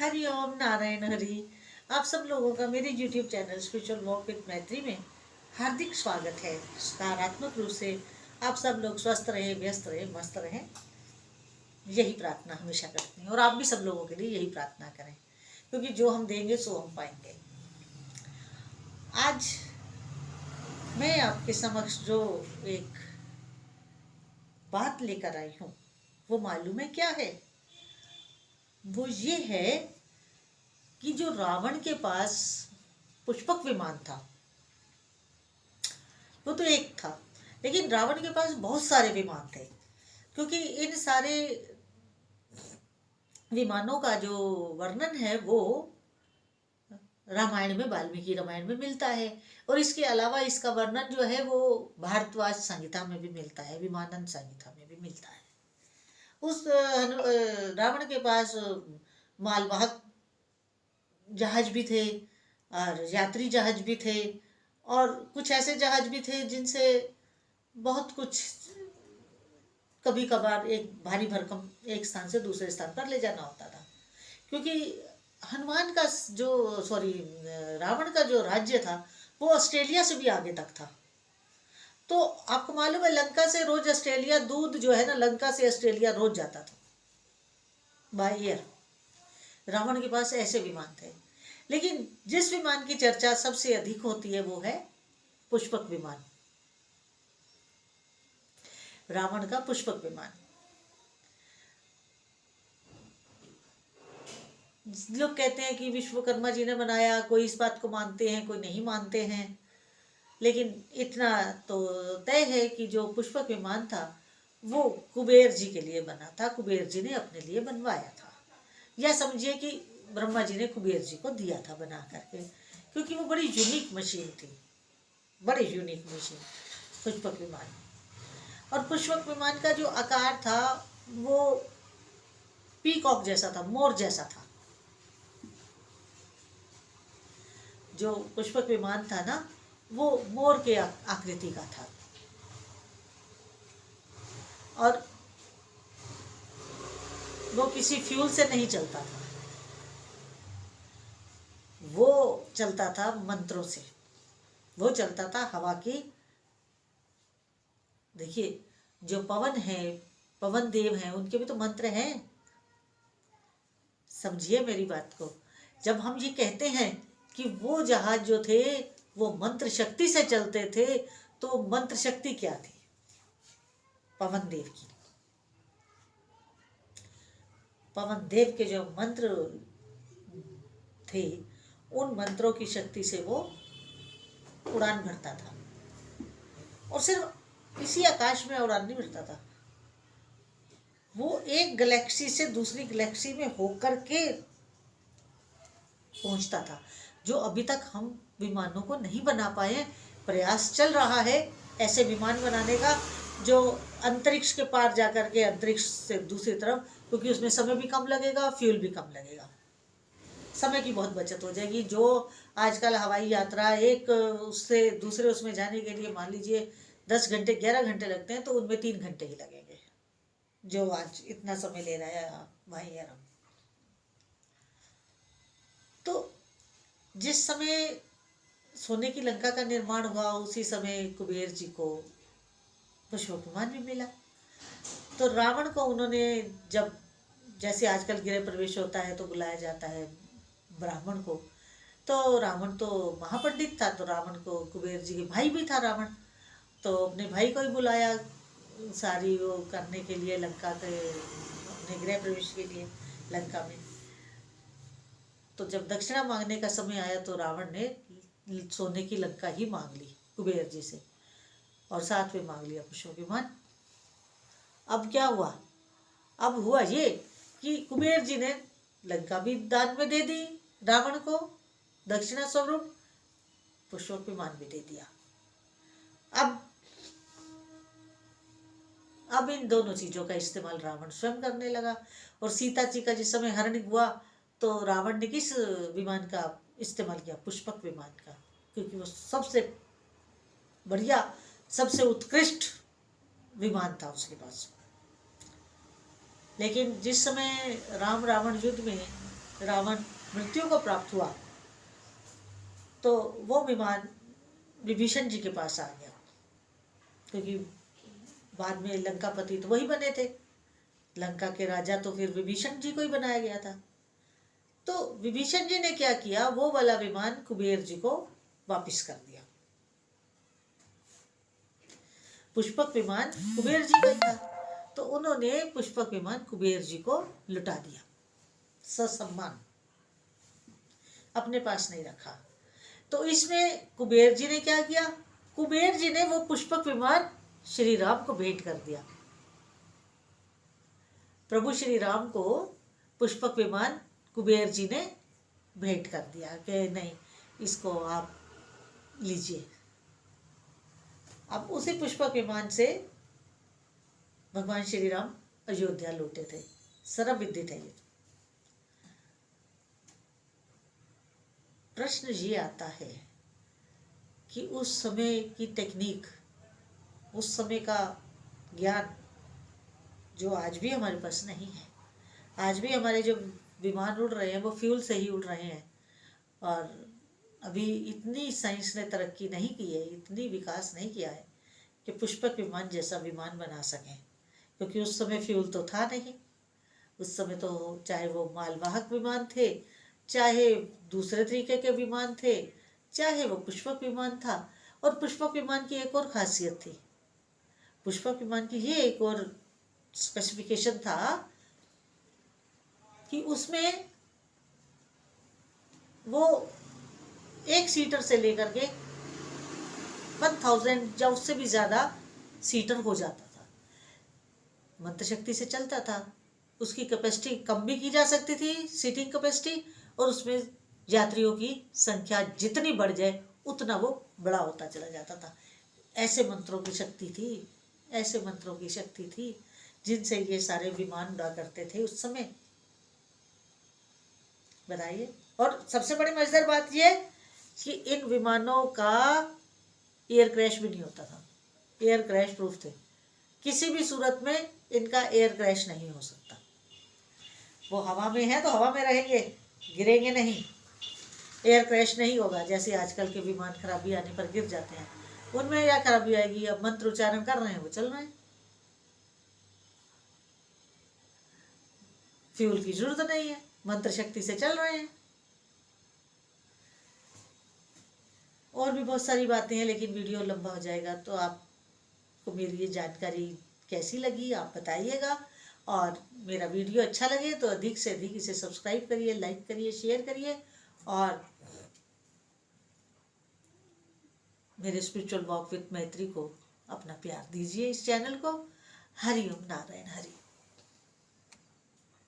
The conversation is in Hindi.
हरि ओम नारायण हरि। आप सब लोगों का मेरे YouTube channel spiritual walk with मैत्री में हार्दिक स्वागत है। सकारात्मक रूप से आप सब लोग स्वस्थ रहे, व्यस्त रहे, मस्त रहे, यही प्रार्थना हमेशा करते हैं। और आप भी सब लोगों के लिए यही प्रार्थना करें, क्योंकि जो हम देंगे सो हम पाएंगे। आज मैं आपके समक्ष जो एक बात लेकर आई हूँ, वो मालूम है क्या है? वो ये है कि जो रावण के पास पुष्पक विमान था, वो तो एक था, लेकिन रावण के पास बहुत सारे विमान थे। क्योंकि इन सारे विमानों का जो वर्णन है वो रामायण में, वाल्मीकि रामायण में मिलता है। और इसके अलावा इसका वर्णन जो है वो भारद्वाज संहिता में भी मिलता है, विमानन संहिता में भी मिलता है। उस रावण के पास मालवाहक जहाज भी थे और यात्री जहाज भी थे, और कुछ ऐसे जहाज भी थे जिनसे बहुत कुछ कभी कभार एक भारी भरकम एक स्थान से दूसरे स्थान पर ले जाना होता था। क्योंकि हनुमान का जो सॉरी रावण का जो राज्य था वो ऑस्ट्रेलिया से भी आगे तक था। तो आपको मालूम है, लंका से रोज ऑस्ट्रेलिया दूध जो है ना, लंका से ऑस्ट्रेलिया रोज जाता था बाय एयर। रावण के पास ऐसे विमान थे। लेकिन जिस विमान की चर्चा सबसे अधिक होती है वो है पुष्पक विमान, रावण का पुष्पक विमान। लोग कहते हैं कि विश्वकर्मा जी ने बनाया, कोई इस बात को मानते हैं, कोई नहीं मानते हैं। लेकिन इतना तो तय है कि जो पुष्पक विमान था वो कुबेर जी के लिए बना था, कुबेर जी ने अपने लिए बनवाया था। या समझिए कि ब्रह्मा जी ने कुबेर जी को दिया था बना करके, क्योंकि वो बड़ी यूनिक मशीन थी, बड़ी यूनिक मशीन पुष्पक विमान। और पुष्पक विमान का जो आकार था वो पीकॉक जैसा था, मोर जैसा था। जो पुष्पक विमान था ना, वो मोर के आकृति का था। और वो किसी फ्यूल से नहीं चलता था, वो चलता था मंत्रों से, वो चलता था हवा की। देखिए, जो पवन है, पवन देव हैं, उनके भी तो मंत्र हैं। समझिए मेरी बात को। जब हम ये कहते हैं कि वो जहाज जो थे वो मंत्र शक्ति से चलते थे, तो मंत्र शक्ति क्या थी? पवन देव की। पवन देव के जो मंत्र थे, उन मंत्रों की शक्ति से वो उड़ान भरता था। और सिर्फ इसी आकाश में उड़ान नहीं भरता था, वो एक गैलेक्सी से दूसरी गैलेक्सी में होकर के पहुंचता था, जो अभी तक हम विमानों को नहीं बना पाए। प्रयास चल रहा है ऐसे विमान बनाने का जो अंतरिक्ष के पार जाकर के, अंतरिक्ष से दूसरी तरफ, क्योंकि उसमें समय भी कम लगेगा, फ्यूल भी कम लगेगा, समय की बहुत बचत हो जाएगी। जो आजकल हवाई यात्रा एक उससे दूसरे उसमें जाने के लिए मान लीजिए 10 घंटे 11 घंटे लगते हैं, तो उनमें 3 घंटे ही लगेंगे, जो आज इतना समय ले रहा है भाई यार। तो जिस समय सोने की लंका का निर्माण हुआ, उसी समय कुबेर जी को पुष्पक विमान भी मिला। तो रावण को उन्होंने, जब जैसे आजकल गृह प्रवेश होता है तो बुलाया जाता है ब्राह्मण को, तो रावण तो महापंडित था, तो रावण को, कुबेर जी के भाई भी था रावण, तो अपने भाई को ही बुलाया सारी वो करने के लिए, लंका के अपने गृह प्रवेश के लिए लंका में। तो जब दक्षिणा मांगने का समय आया तो रावण ने सोने की लंका ही मांग ली कुबेर जी से, और साथ में मांग लिया पुष्पक विमान। अब क्या हुआ? अब हुआ ये कि कुबेर जी ने लंका भी दान में दे दी रावण को, दक्षिणा स्वरूप पुष्पक विमान भी दे दिया। अब इन दोनों चीजों का इस्तेमाल रावण स्वयं करने लगा। और सीता जी का जिस समय हरण हुआ तो रावण ने किस विमान का इस्तेमाल किया? पुष्पक विमान का, क्योंकि वो सबसे बढ़िया, सबसे उत्कृष्ट विमान था उसके पास। लेकिन जिस समय राम रावण युद्ध में रावण मृत्यु को प्राप्त हुआ तो वो विमान विभीषण जी के पास आ गया, क्योंकि बाद में लंकापति तो वही बने थे, लंका के राजा तो फिर विभीषण जी को ही बनाया गया था। तो विभीषण जी ने क्या किया, वो वाला विमान कुबेर जी को वापस कर दिया। पुष्पक विमान कुबेर जी का था, तो उन्होंने पुष्पक विमान कुबेर जी को लुटा दिया, ससम्मान, अपने पास नहीं रखा। तो इसमें कुबेर जी ने क्या किया, कुबेर जी ने वो पुष्पक विमान श्री राम को भेंट कर दिया। प्रभु श्री राम को पुष्पक विमान कुबेर जी ने भेंट कर दिया कि नहीं, इसको आप लीजिए। अब उसी पुष्पक विमान से भगवान श्री राम अयोध्या लौटे थे। सर्व विदित है ये। प्रश्न ये आता है कि उस समय की टेक्निक, उस समय का ज्ञान जो आज भी हमारे पास नहीं है। आज भी हमारे जो विमान उड़ रहे हैं वो फ्यूल से ही उड़ रहे हैं, और अभी इतनी साइंस ने तरक्की नहीं की है, इतनी विकास नहीं किया है कि पुष्पक विमान जैसा विमान बना सकें, क्योंकि उस समय फ्यूल तो था नहीं। उस समय तो चाहे वो मालवाहक विमान थे, चाहे दूसरे तरीके के विमान थे, चाहे वो पुष्पक विमान था। और पुष्पक विमान की एक और खासियत थी, पुष्पक विमान की ये एक और स्पेसिफिकेशन था कि उसमें वो एक सीटर से लेकर के 1000 या उससे भी ज्यादा सीटर हो जाता था। मंत्र शक्ति से चलता था, उसकी कैपेसिटी कम भी की जा सकती थी, सीटिंग कैपेसिटी, और उसमें यात्रियों की संख्या जितनी बढ़ जाए उतना वो बड़ा होता चला जाता था। ऐसे मंत्रों की शक्ति थी, ऐसे मंत्रों की शक्ति थी जिनसे ये सारे विमान उड़ा करते थे उस समय। बताइए। और सबसे बड़ी मजेदार बात यह कि इन विमानों का एयर क्रैश भी नहीं होता था, एयर क्रैश प्रूफ थे। किसी भी सूरत में इनका एयर क्रैश नहीं हो सकता। वो हवा में है तो हवा में रहेंगे, गिरेंगे नहीं, एयर क्रैश नहीं होगा। जैसे आजकल के विमान खराबी आने पर गिर जाते हैं, उनमें क्या खराबी आएगी, अब मंत्र उच्चारण कर रहे हैं, वो चल रहे हैं, फ्यूल की जरूरत नहीं है, मंत्र शक्ति से चल रहे हैं। और भी बहुत सारी बातें हैं, लेकिन वीडियो लंबा हो जाएगा। तो आपको मेरी ये जानकारी कैसी लगी आप बताइएगा, और मेरा वीडियो अच्छा लगे तो अधिक से अधिक इसे सब्सक्राइब करिए, लाइक करिए, शेयर करिए, और मेरे स्पिरिचुअल वॉक विद मैत्री को अपना प्यार दीजिए, इस चैनल को। हरि ओम नारायण हरि।